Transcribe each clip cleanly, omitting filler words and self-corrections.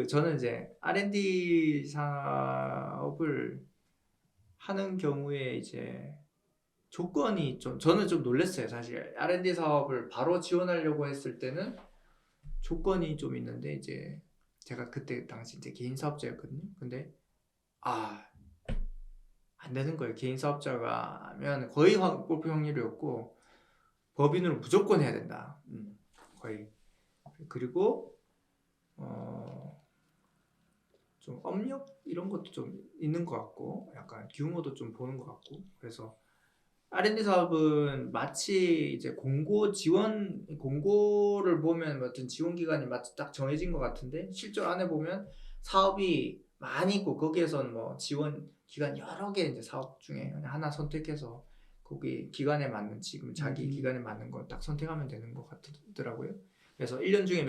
저는 이제 R&D 사업을 하는 경우에 이제 조건이 저는 좀 놀랐어요. 사실 R&D 사업을 바로 지원하려고 했을 때는 조건이 좀 있는데, 이제 제가 그때 당시 이제 개인 사업자였거든요. 근데 안 되는 거예요. 개인 사업자가 하면 거의 골프 확률이었고, 법인으로 무조건 해야 된다. 거의. 그리고 좀 업력 이런 것도 좀 있는 것 같고, 약간 규모도 좀 보는 것 같고. 그래서 R&D 사업은 마치 이제 공고를 보면 어떤 지원 기간이 마치 딱 정해진 것 같은데, 실제로 안에 보면 사업이 많이 있고, 거기에선 뭐 지원 기간 여러 개, 이제 사업 중에 하나 선택해서 거기 기간에 맞는, 지금 자기 기간에 맞는 거 딱 선택하면 되는 것 같더라고요. 그래서 1년 중에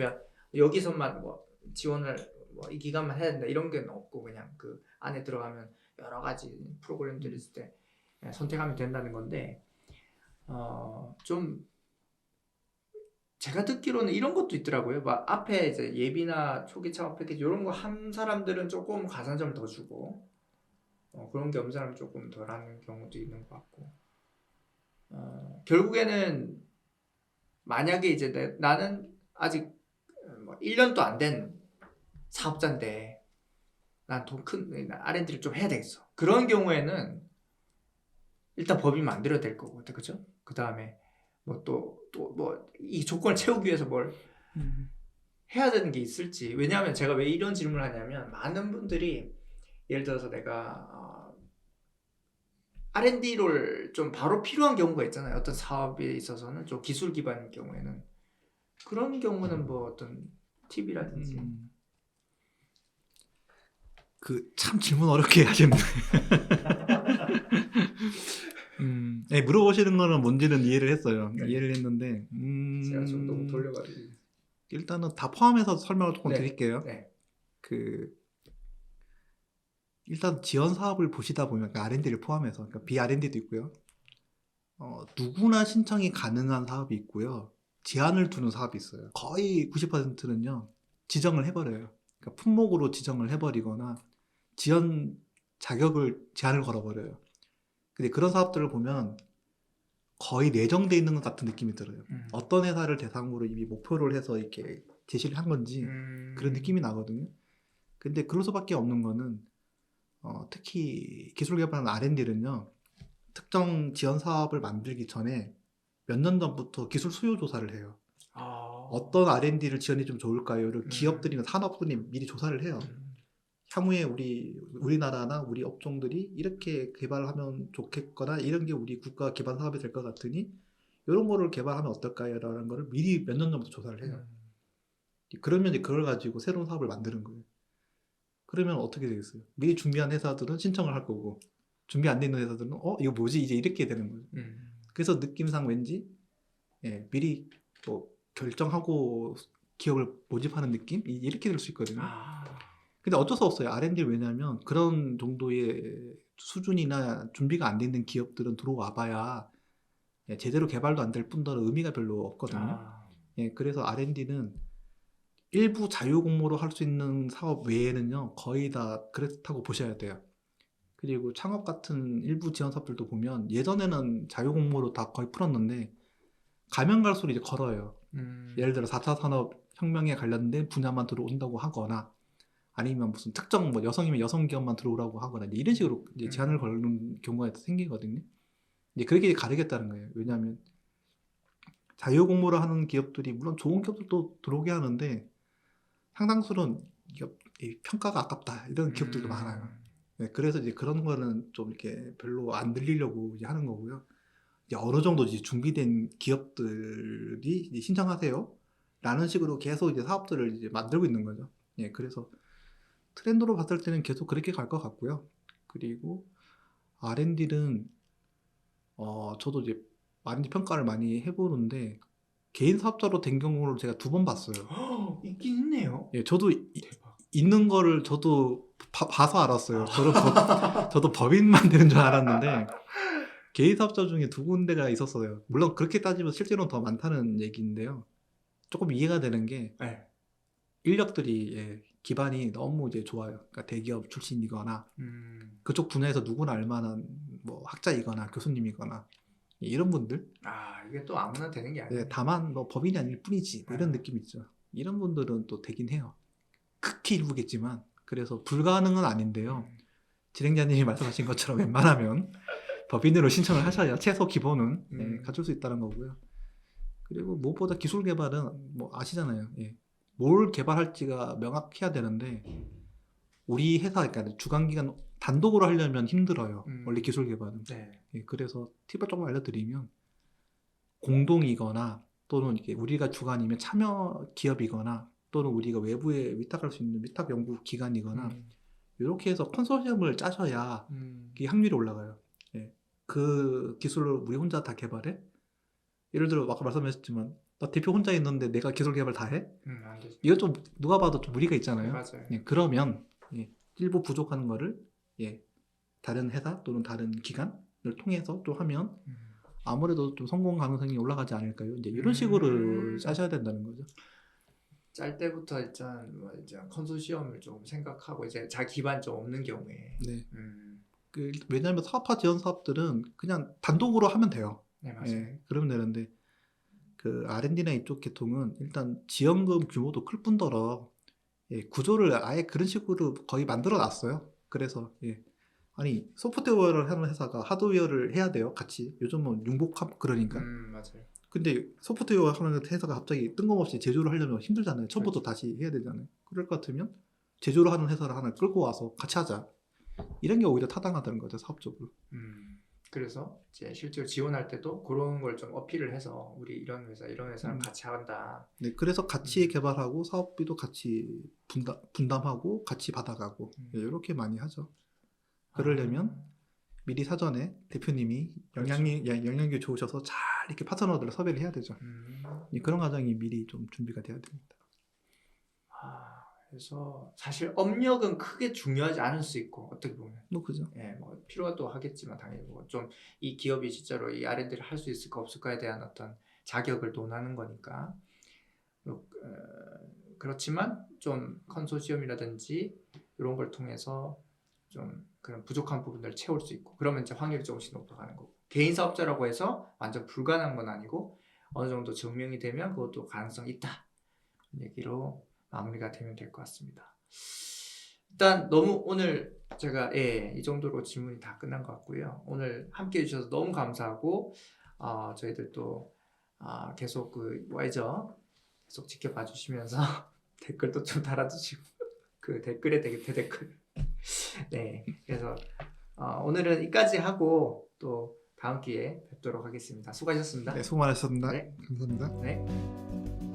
여기서만 뭐 지원을 뭐 이 기간만 해야 된다 이런 게 없고, 그냥 그 안에 들어가면 여러 가지 프로그램들이 있을 때 선택하면 된다는 건데, 좀 제가 듣기로는 이런 것도 있더라고요. 막 앞에 이제 예비나 초기 창업 패키지 이런 거 한 사람들은 조금 가산점을 더 주고, 그런 게 없는 사람은 조금 덜 하는 경우도 있는 것 같고, 결국에는 만약에 이제 나는 아직 뭐 1년도 안 된 사업자인데 난 돈 큰 R&D를 좀 해야 되겠어. 그런 경우에는 일단 법이 만들어야 될 거고, 그죠? 그 다음에 뭐 이 조건을 채우기 위해서 뭘 해야 되는 게 있을지. 왜냐하면 제가 왜 이런 질문을 하냐면, 많은 분들이 예를 들어서 내가 R&D를 좀 바로 필요한 경우가 있잖아요. 어떤 사업에 있어서는 좀 기술 기반인 경우에는. 그런 경우는 뭐 어떤 팁이라든지. 참 질문 어렵게 하셨네. 네, 물어보시는 거는 뭔지는 이해를 했어요. 네. 이해를 했는데, 제가 좀 너무 돌려가지고. 일단은 다 포함해서 설명을 조금 네. 드릴게요. 네. 일단 지원 사업을 보시다 보면 R&D를 포함해서, 그러니까 비R&D도 있고요. 누구나 신청이 가능한 사업이 있고요. 제한을 두는 사업이 있어요. 거의 90%는요, 지정을 해버려요. 그러니까 품목으로 지정을 해버리거나 지원 자격을 제한을 걸어버려요. 근데 그런 사업들을 보면 거의 내정돼 있는 것 같은 느낌이 들어요. 어떤 회사를 대상으로 이미 목표를 해서 이렇게 제시를 한 건지 그런 느낌이 나거든요. 근데 그럴 수밖에 없는 거는 특히 기술 개발하는 R&D는요, 특정 지원 사업을 만들기 전에 몇 년 전부터 기술 수요 조사를 해요. 어떤 R&D를 지원이 좀 좋을까요?를 기업들이나 산업군이 미리 조사를 해요. 향후에 우리나라나 우리 업종들이 이렇게 개발을 하면 좋겠거나 이런 게 우리 국가 기반 사업이 될 것 같으니 이런 거를 개발하면 어떨까요? 라는 거를 미리 몇 년 전부터 조사를 해요. 그러면 이제 그걸 가지고 새로운 사업을 만드는 거예요. 그러면 어떻게 되겠어요? 미리 준비한 회사들은 신청을 할 거고, 준비 안 돼 있는 회사들은 이거 뭐지? 이제 이렇게 되는 거예요. 그래서 느낌상 왠지 미리 뭐 결정하고 기업을 모집하는 느낌? 이렇게 될 수 있거든요. 근데 어쩔 수 없어요. R&D를 왜냐하면 그런 정도의 수준이나 준비가 안 돼 있는 기업들은 들어와 봐야 제대로 개발도 안 될 뿐더러 의미가 별로 없거든요. 그래서 R&D는 일부 자유 공모로 할 수 있는 사업 외에는요, 거의 다 그렇다고 보셔야 돼요. 그리고 창업 같은 일부 지원 사업들도 보면 예전에는 자유 공모로 다 거의 풀었는데 가면 갈수록 이제 걸어요. 예를 들어 4차 산업 혁명에 관련된 분야만 들어온다고 하거나, 아니면 무슨 특정 뭐 여성이면 여성 기업만 들어오라고 하거나 이런 식으로 이제 제한을 걸는 경우가 생기거든요. 이제 그렇게 가르겠다는 거예요. 왜냐하면 자유 공모를 하는 기업들이 물론 좋은 기업들도 들어오게 하는데 상당수는 평가가 아깝다 이런 기업들도 많아요. 그래서 이제 그런 거는 좀 이렇게 별로 안 들리려고 이제 하는 거고요. 이제 어느 정도 이제 준비된 기업들이 이제 신청하세요 라는 식으로 계속 이제 사업들을 이제 만들고 있는 거죠. 그래서 트렌드로 봤을 때는 계속 그렇게 갈 것 같고요. 그리고 R&D는 저도 이제 R&D 평가를 많이 해보는데 개인 사업자로 된 경우를 제가 2번 봤어요. 있긴 있네요. 저도 있는 거를 저도 봐서 알았어요. 저도 법인만 되는 줄 알았는데 개인 사업자 중에 2군데가 있었어요. 물론 그렇게 따지면 실제로는 더 많다는 얘기인데요. 조금 이해가 되는 게 인력들이 기반이 너무 이제 좋아요. 그러니까 대기업 출신이거나 그쪽 분야에서 누구나 알만한 뭐 학자이거나 교수님이거나 이런 분들. 이게 또 아무나 되는 게 아니에요. 다만 뭐 법인이 아닐 뿐이지 뭐 이런 느낌 있죠. 이런 분들은 또 되긴 해요. 극히 일부겠지만. 그래서 불가능은 아닌데요. 진행자님이 말씀하신 것처럼 웬만하면 법인으로 신청을 하셔야 최소 기본은 갖출 수 있다는 거고요. 그리고 무엇보다 기술 개발은 뭐 아시잖아요. 뭘 개발할지가 명확해야 되는데 우리 회사, 그러니까 주관기관 단독으로 하려면 힘들어요. 원래 기술 개발은. 네. 그래서 팁을 조금 알려드리면 공동이거나 또는 이렇게 우리가 주관이면 참여 기업이거나 또는 우리가 외부에 위탁할 수 있는 위탁 연구 기관이거나 이렇게 해서 컨소시엄을 짜셔야 이게 확률이 올라가요. 그 기술을 우리 혼자 다 개발해? 예를 들어 아까 말씀하셨지만 나 대표 혼자 있는데 내가 기술 개발 다 해? 안 되죠. 이거 좀 누가 봐도 좀 무리가 있잖아요. 맞아요. 그러면 일부 부족한 거를 다른 회사 또는 다른 기관을 통해서 또 하면 아무래도 좀 성공 가능성이 올라가지 않을까요? 이제 이런 식으로 짜셔야 된다는 거죠. 짤 때부터 일단 뭐 이제 컨소시엄을 좀 생각하고 이제 자기 기반 좀 없는 경우에. 네. 왜냐하면 사업화 지원 사업들은 그냥 단독으로 하면 돼요. 네, 맞아요. 그러면 되는데 그 R&D나 이쪽 계통은 일단 지원금 규모도 클 뿐더러 구조를 아예 그런 식으로 거의 만들어 놨어요. 그래서 아니 소프트웨어를 하는 회사가 하드웨어를 해야 돼요. 같이 요즘은 융복합 그러니까. 맞아요. 근데 소프트웨어 하는 회사가 갑자기 뜬금없이 제조를 하려면 힘들잖아요. 처음부터 다시 해야 되잖아요. 그럴 것 같으면 제조를 하는 회사를 하나 끌고 와서 같이 하자. 이런 게 오히려 타당하다는 거죠, 사업적으로. 그래서 이제 실제로 지원할 때도 그런 걸 좀 어필을 해서 우리 이런 회사랑 같이 한다. 네, 그래서 같이 개발하고 사업비도 같이 분담하고 같이 받아가고 이렇게 많이 하죠. 그러려면 미리 사전에 대표님이 영향력이 좋으셔서 잘 이렇게 파트너들을 섭외를 해야 되죠. 그런 과정이 미리 좀 준비가 돼야 됩니다. 그래서 사실 업력은 크게 중요하지 않을 수 있고 어떻게 보면. 그죠. 뭐 필요가 또 하겠지만 당연히 뭐 좀 이 기업이 진짜로 이 R&D를 할 수 있을까 없을까에 대한 어떤 자격을 논하는 거니까. 그렇지만 좀 컨소시엄이라든지 이런 걸 통해서 좀 그런 부족한 부분들을 채울 수 있고 그러면 이제 확률이 조금씩 높아가는 거고 개인 사업자라고 해서 완전 불가능한 건 아니고 어느 정도 증명이 되면 그것도 가능성이 있다 얘기로 마무리가 되면 될 것 같습니다. 일단 너무 오늘 제가 이 정도로 질문이 다 끝난 것 같고요. 오늘 함께 해주셔서 너무 감사하고 저희들 또 계속 그 와이저 계속 지켜봐 주시면서 댓글도 좀 달아주시고 그 댓글에 되게 대댓글 네, 그래서 오늘은 여기까지 하고 또 다음 기회에 뵙도록 하겠습니다. 수고하셨습니다. 네, 수고 많으셨습니다. 네. 감사합니다. 네.